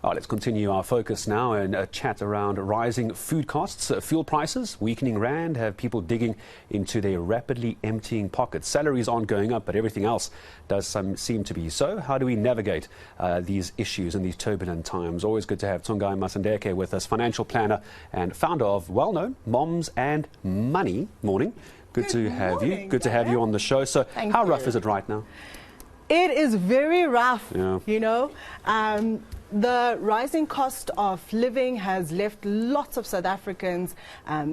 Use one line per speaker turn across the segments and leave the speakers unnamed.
Let's continue our focus now and a chat around rising food costs, fuel prices, weakening rand, have people digging into their rapidly emptying pockets. Salaries aren't going up, but everything else does seem to be so. How do we navigate these issues in these turbulent times? Always good to have Tsungai Masendeke with us, financial planner and founder of well-known Moms and Money. Morning. Good to have you. Good to have you on the show. So how rough is it right now?
It is very rough, you know. The rising cost of living has left lots of South Africans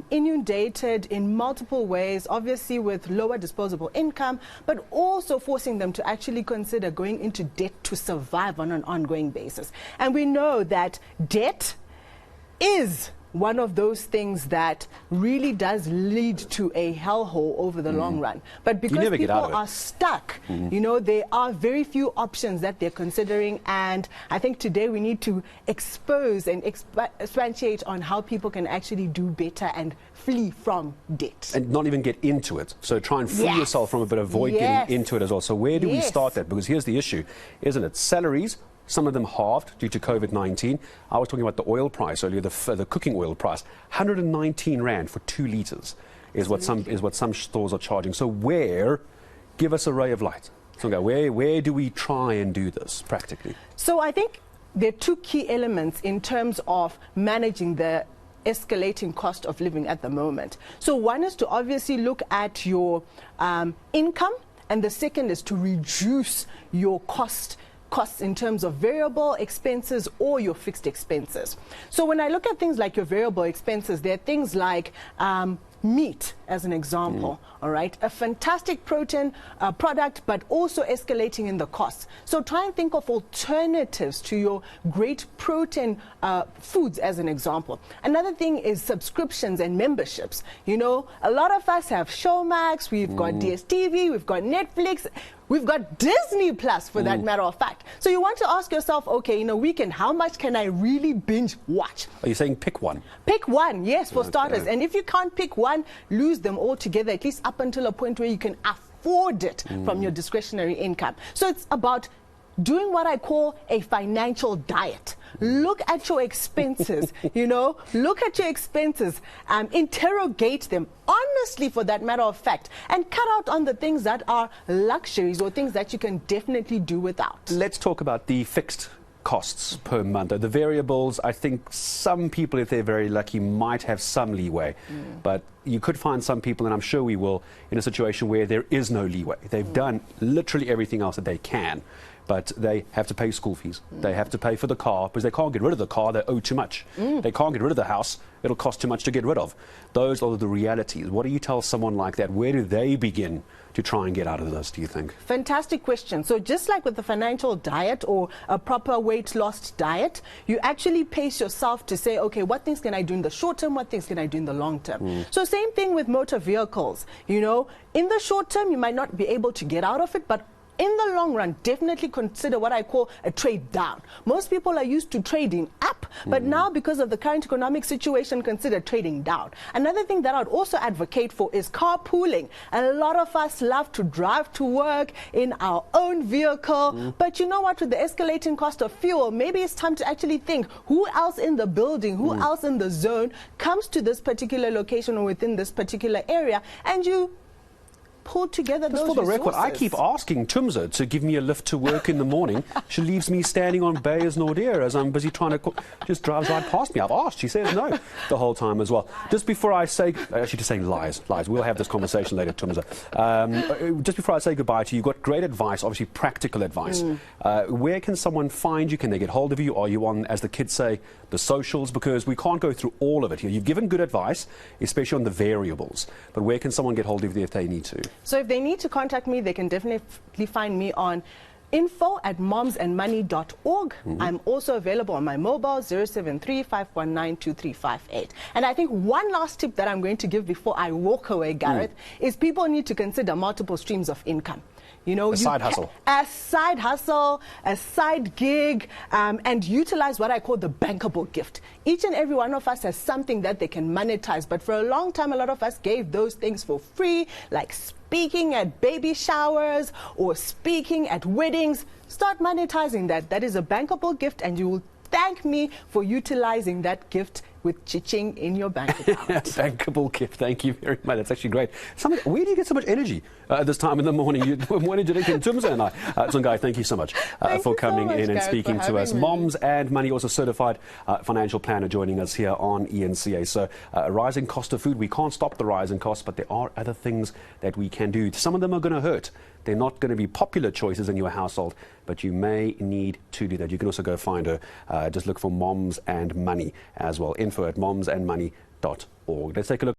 inundated in multiple ways, obviously with lower disposable income, but also forcing them to actually consider going into debt to survive on an ongoing basis. And we know that debt is one of those things that really does lead to a hellhole over the long run. But because people are stuck, you know, there are very few options that they're considering. And I think today we need to expose and expatiate on how people can actually do better and flee from debt. And
not even get into it. So try and free yourself from it, but avoid getting into it as well. So where do we start that? Because here's the issue, isn't it? Salaries, some of them halved due to COVID-19. I was talking about the oil price earlier, the cooking oil price. 119 Rand for 2 litres is what some stores are charging. So give us a ray of light. So where do we try and do this practically?
So I think there are 2 key elements in terms of managing the escalating cost of living at the moment. So one is to obviously look at your income, and the second is to reduce your costs in terms of variable expenses or your fixed expenses. So when I look at things like your variable expenses, there are things like meat, as an example, all right? A fantastic protein product, but also escalating in the costs. So try and think of alternatives to your great protein foods, as an example. Another thing is subscriptions and memberships. You know, a lot of us have Showmax, we've got DSTV, we've got Netflix, we've got Disney Plus, for that matter of fact. So you want to ask yourself, okay, in a weekend, how much can I really binge watch?
Are you saying pick one? Pick
one, yes, for starters. And if you can't pick one, lose them all together, at least up until a point where you can afford it from your discretionary income. So it's about doing what I call a financial diet. Look at your expenses, you know, look at your expenses, interrogate them honestly, for that matter of fact, and cut out on the things that are luxuries or things that you can definitely do without.
Let's talk about the fixed costs per month. The variables, I think some people, if they're very lucky, might have some leeway. But you could find some people, and I'm sure we will, in a situation where there is no leeway. They've done literally everything else that they can, but they have to pay school fees. They have to pay for the car because they can't get rid of the car, they owe too much. They can't get rid of the house, it'll cost too much to get rid of. Those are the realities. What do you tell someone like that? Where do they begin to try and get out of this, do you think?
Fantastic question. So just like with the financial diet or a proper weight loss diet, you actually pace yourself to say, okay, what things can I do in the short term, what things can I do in the long term? So same thing with motor vehicles. You know, in the short term, you might not be able to get out of it, but in the long run, definitely consider what I call a trade down. Most people are used to trading up, but now because of the current economic situation, consider trading down. Another thing that I'd also advocate for is carpooling. A lot of us love to drive to work in our own vehicle, but you know what, with the escalating cost of fuel, maybe it's time to actually think who else in the building, who else in the zone comes to this particular location or within this particular area, and you pull together those
resources. For the record, I keep asking Tumza to give me a lift to work in the morning. She leaves me standing on Bayers Nordier as I'm busy trying to cook. Just drives right past me. I've asked. She says no the whole time as well. Just before I say, actually just saying lies. We'll have this conversation later, Tumza. Just before I say goodbye to you, you've got great advice, obviously practical advice. Where can someone find you? Can they get hold of you? Are you on, as the kids say, the socials? Because we can't go through all of it here. You've given good advice, especially on the variables. But where can someone get hold of you if they need to?
So if they need to contact me, they can definitely find me on info@momsandmoney.org. I'm also available on my mobile 073-519-2358. And I think one last tip that I'm going to give before I walk away, Gareth, is people need to consider multiple streams of income. You know,
a side hustle,
a side gig, and utilize what I call the bankable gift. Each and every one of us has something that they can monetize, but for a long time, a lot of us gave those things for free, like speaking at baby showers or speaking at weddings. Start monetizing that. That is a bankable gift, and you will thank me for utilizing that gift with chiching in your bank account.
Bankable gift. Thank you very much. That's actually great. Where do you get so much energy at this time in the morning? Morning to Tumza and I. Tsungai, thank you so much for coming in and speaking to us. Moms and Money, also certified financial planner, joining us here on eNCA. So a rising cost of food. We can't stop the rising costs, but there are other things that we can do. Some of them are going to hurt. They're not going to be popular choices in your household, but you may need to do that. You can also go find her. Just look for Moms and Money as well. Info@momsandmoney.org. Let's take a look.